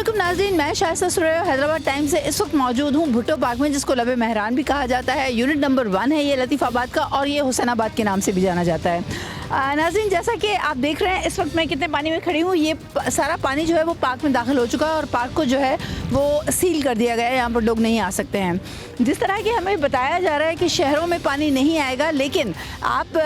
अस्सलामुअलैकुम नाज़रीन, मैं शाइस्ता सुरैया हैदराबाद टाइम्स से इस वक्त मौजूद हूँ भुट्टो पार्क में, जिसको लबे मेहरान भी कहा जाता है। यूनिट नंबर 1 है ये लतीफ़ाबाद का, और ये हुसैनाबाद के नाम से भी जाना जाता है। नाज़रीन, जैसा कि आप देख रहे हैं इस वक्त मैं कितने पानी में खड़ी हूँ। ये सारा पानी जो है वो पार्क में दाखिल हो चुका है और पार्क को जो है वो सील कर दिया गया है। यहाँ पर लोग नहीं आ सकते हैं। जिस तरह कि हमें बताया जा रहा है कि शहरों में पानी नहीं आएगा, लेकिन आप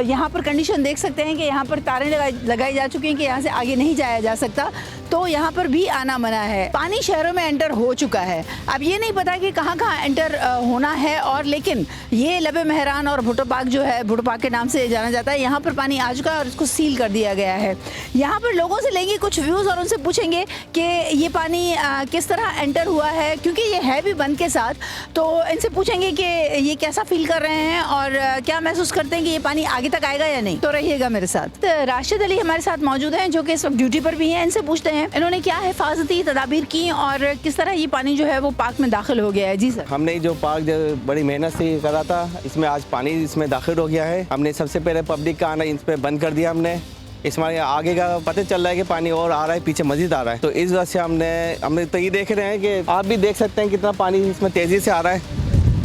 यहाँ पर कंडीशन देख सकते हैं कि यहाँ पर तारें लगाई जा चुकी हैं कि यहाँ से आगे नहीं जाया जा सकता, तो यहाँ पर भी आना मना है। पानी शहरों में एंटर हो चुका है। अब ये नहीं पता कि कहाँ कहाँ एंटर होना है, और लेकिन ये लबे मेहरान और भुट्टो पार्क जो है, भुट्टो पार्क के नाम से जाना जाता है, यहाँ पर पानी आ चुका है और इसको सील कर दिया गया है। यहाँ पर लोगों से लेंगे कुछ व्यूज़ और उनसे पूछेंगे कि ये पानी किस तरह एंटर हुआ है, क्योंकि ये है भी बंद के साथ। तो इनसे पूछेंगे कि ये कैसा फील कर रहे हैं और क्या महसूस करते हैं कि ये पानी आगे तक आएगा या नहीं। तो रहिएगा मेरे साथ। राशिद अली हमारे साथ मौजूद हैं, जो कि इस वक्त ड्यूटी पर भी हैं। इनसे पूछते हैं इन्होंने क्या हिफाजती तदाबीर की और किस तरह ये पानी जो है वो पार्क में दाखिल हो गया है। जी सर। हमने जो पार्क जो बड़ी मेहनत से करा था, इसमें आज पानी इसमें दाखिल हो गया है। हमने सबसे पहले पब्लिक का आना इस पर बंद कर दिया हमने। इसमें आगे का पता चल रहा है कि पानी और आ रहा है, पीछे मजीद आ रहा है। तो इस वजह से हमने तो ये देख रहे हैं कि आप भी देख सकते हैं कितना पानी इसमें तेज़ी से आ रहा है,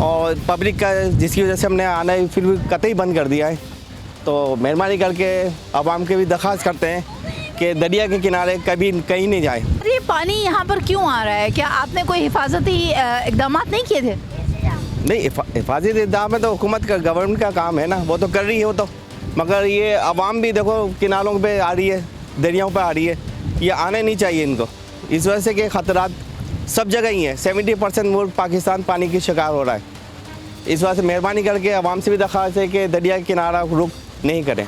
और पब्लिक का जिसकी वजह से हमने आना है फिर भी कतई बंद कर दिया है। तो मेहरबानी करके आवाम के भी दरख्वास्त करते हैं कि दरिया के किनारे कभी कहीं नहीं जाए। ये पानी यहाँ पर क्यों आ रहा है? क्या आपने कोई हिफाजती इकदाम नहीं किए थे? नहीं, हिफाजती इकदाम है तो हुकूमत का, गवर्नमेंट का काम है ना, वो तो कर रही है वो तो। मगर ये आवाम भी देखो किनारों पे आ रही है, दरियाओं पे आ रही है, ये आने नहीं चाहिए इनको। इस वजह से कि ख़तरात सब जगह ही हैं। 70% मुल्क पाकिस्तान पानी की शिकार हो रहा है। इस वजह से मेहरबानी करके आवाम से भी दरख्वास्त है कि दरिया के किनारा रुक नहीं करें।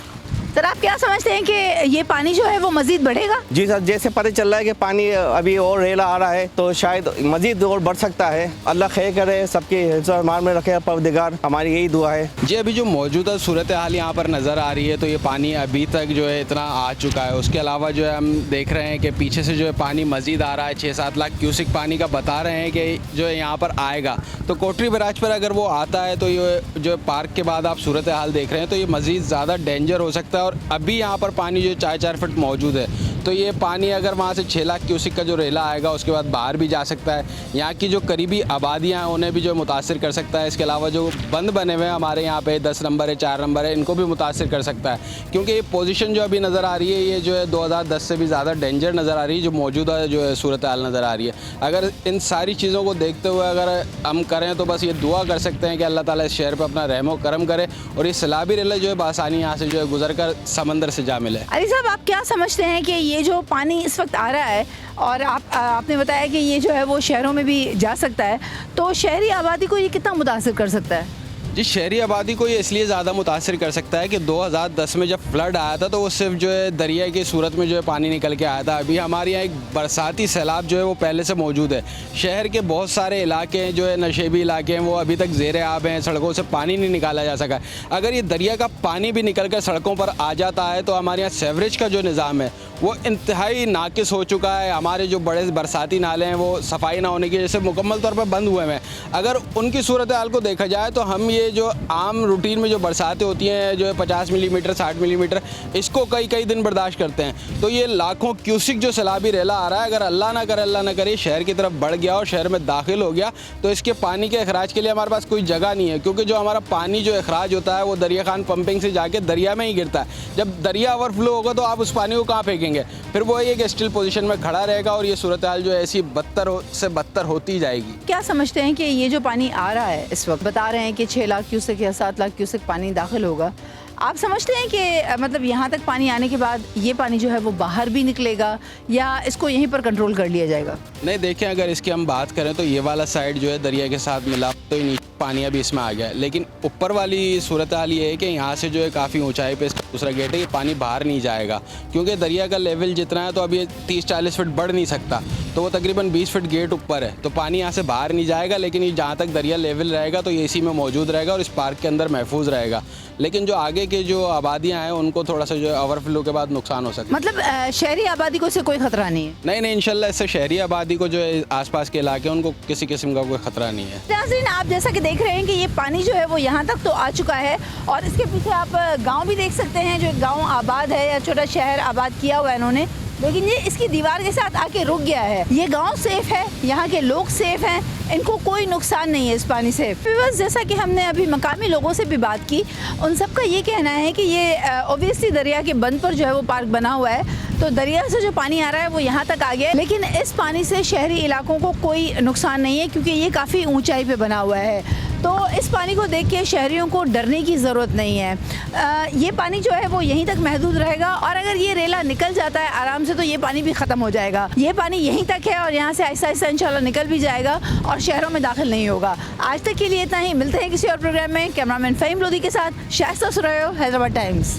सर, आप क्या समझते हैं कि ये पानी जो है वो मजीद बढ़ेगा? जी सर, जैसे पता चल रहा है कि पानी अभी और रेला आ रहा है, तो शायद मजीद और बढ़ सकता है। अल्लाह खैर करे, सबके हिफ्ज़-ओ-अमान में रखे परवरदिगार, हमारी यही दुआ है। जी, अभी जो मौजूदा सूरत हाल यहाँ पर नज़र आ रही है, तो ये पानी अभी तक जो है इतना आ चुका है। उसके अलावा जो है हम देख रहे हैं कि पीछे से जो है पानी मजीद आ रहा है। 6-7 लाख क्यूसिक पानी का बता रहे हैं कि जो है यहाँ पर आएगा। तो कोटरी बराज पर अगर वो आता है तो ये जो पार्क के बाद आप सूरत हाल देख रहे हैं, तो ये मज़ीद ज़्यादा डेंजर हो सकता है। और अभी यहाँ पर पानी जो 4-4 फुट मौजूद है, तो ये पानी अगर वहाँ से 6 लाख क्यूसिक का जो रेला आएगा उसके बाद बाहर भी जा सकता है। यहाँ की जो करीबी आबादियाँ हैं उन्हें भी जो मुतासिर कर सकता है। इसके अलावा जो बंद बने हुए हैं हमारे यहाँ पे 10 नंबर है, 4 नंबर है, इनको भी मुतासिर कर सकता है। क्योंकि ये पोजीशन जो अभी नज़र आ रही है, ये जो है 2010 से भी ज़्यादा डेंजर नज़र आ रही है, जो मौजूदा जो है सूरत हाल नज़र आ रही है। अगर इन सारी चीज़ों को देखते हुए अगर हम करें तो बस ये दुआ कर सकते हैं कि अल्लाह ताला इस शहर पर अपना रहमो करम करे और ये सैलाबी रेला जो है बआसानी यहाँ से जो है गुजर कर समंदर से जा मिले। अली साहब, आप क्या समझते हैं कि ये जो पानी इस वक्त आ रहा है, और आपने बताया कि ये जो है वो शहरों में भी जा सकता है, तो शहरी आबादी को ये कितना मुतासिर कर सकता है? जी, शहरी आबादी को ये इसलिए ज़्यादा मुतासिर कर सकता है कि 2010 में जब फ्लड आया था तो वो सिर्फ जो है दरिया की सूरत में जो है पानी निकल के आया था। अभी हमारे यहाँ एक बरसाती सैलाब जो है वो पहले से मौजूद है। शहर के बहुत सारे इलाके हैं जो है नशेबी इलाके हैं, वो अभी तक ज़ेर आब हैं, सड़कों से पानी नहीं निकाला जा सका। अगर ये दरिया का पानी भी निकल कर सड़कों पर आ जाता है तो हमारे यहाँ सेवरेज का जो निज़ाम है वो इंतहाई नाकिस हो चुका है। हमारे जो बड़े बरसाती नाले हैं वो सफाई ना होने की वजह से मुकम्मल तौर पर बंद हुए हैं। अगर उनकी सूरत हाल को देखा जाए तो हम ये जो आम रूटीन में जो बरसातें होती हैं जो है 50 मिलीमीटर 60 मिलीमीटर, इसको कई दिन बर्दाश्त करते हैं। तो ये लाखों क्यूसिक जो सैलाबी रेला आ रहा है, अगर अल्लाह ना करे शहर की तरफ बढ़ गया और शहर में दाखिल हो गया तो इसके पानी के अखराज के लिए हमारे पास कोई जगह नहीं है। क्योंकि जो हमारा पानी जो अखराज होता है वो दरिया खान पंपिंग से जाके दरिया में ही गिरता है। जब दरिया ओवरफ्लो होगा तो आप उस पानी को कहाँ फेंकेंगे? फिर वो एक स्टिल पोजीशन में खड़ा रहेगा और ये सूरत हाल जो है ऐसी बदतर से बदतर होती जाएगी। क्या समझते हैं कि ये जो पानी आ रहा है इस वक्त, बता रहे हैं कि 6 लाख क्यूसेक या 7 लाख क्यूसेक पानी दाखिल होगा, आप समझते हैं कि मतलब यहाँ तक पानी आने के बाद ये पानी जो है वो बाहर भी निकलेगा या इसको यहीं पर कंट्रोल कर लिया जाएगा? नहीं, देखें, अगर इसकी हम बात करें तो ये वाला साइड जो है दरिया के साथ मिला तो ही नीचे पानी अभी इसमें आ गया है। लेकिन ऊपर वाली सूरत हाल ये है कि यहाँ से जो है काफ़ी ऊंचाई पे इसका दूसरा गेट है, ये पानी बाहर नहीं जाएगा। क्योंकि दरिया का लेवल जितना है तो अभी 30-40 फुट बढ़ नहीं सकता, तो वो तकरीबन 20 फुट गेट ऊपर है, तो पानी यहाँ से बाहर नहीं जाएगा। लेकिन ये जहाँ तक दरिया लेवल रहेगा तो ये इसी में मौजूद रहेगा और इस पार्क के अंदर महफूज रहेगा। लेकिन जो आगे के जो आबादियाँ हैं उनको थोड़ा सा जो है ओवरफ्लो के बाद नुकसान हो सकता है। मतलब शहरी आबादी को इससे कोई खतरा नहीं है? नहीं, इंशाल्लाह इससे शहरी आबादी को जो है आसपास के इलाके उनको किसी किस्म का कोई खतरा नहीं है। नाज़रीन, आप जैसा कि देख रहे हैं कि ये पानी जो है वो यहाँ तक तो आ चुका है और इसके पीछे आप गांव भी देख सकते हैं, जो गांव आबाद है या छोटा शहर आबाद किया हुआ है इन्होंने, लेकिन ये इसकी दीवार के साथ आके रुक गया है। ये गांव सेफ है, यहाँ के लोग सेफ हैं, इनको कोई नुकसान नहीं है इस पानी से। बस जैसा कि हमने अभी मकामी लोगों से भी बात की, उन सबका ये कहना है कि ये ओबियसली दरिया के बंद पर जो है वो पार्क बना हुआ है, तो दरिया से जो पानी आ रहा है वो यहाँ तक आ गया है, लेकिन इस पानी से शहरी इलाकों को कोई नुकसान नहीं है क्योंकि ये काफ़ी ऊंचाई पे बना हुआ है। तो इस पानी को देख के शहरियों को डरने की ज़रूरत नहीं है। ये पानी जो है वो यहीं तक महदूद रहेगा और अगर ये रेला निकल जाता है आराम से तो ये पानी भी ख़त्म हो जाएगा। ये पानी यहीं तक है और यहाँ से आहिस्ता आहिस्ता इंशाल्लाह निकल भी जाएगा और शहरों में दाखिल नहीं होगा। आज तक के लिए इतना ही, मिलते हैं किसी और प्रोग्राम में। कैमरामैन फ़हीम लोधी के साथ शाइस्ता सुरैयो, हैदराबाद टाइम्स।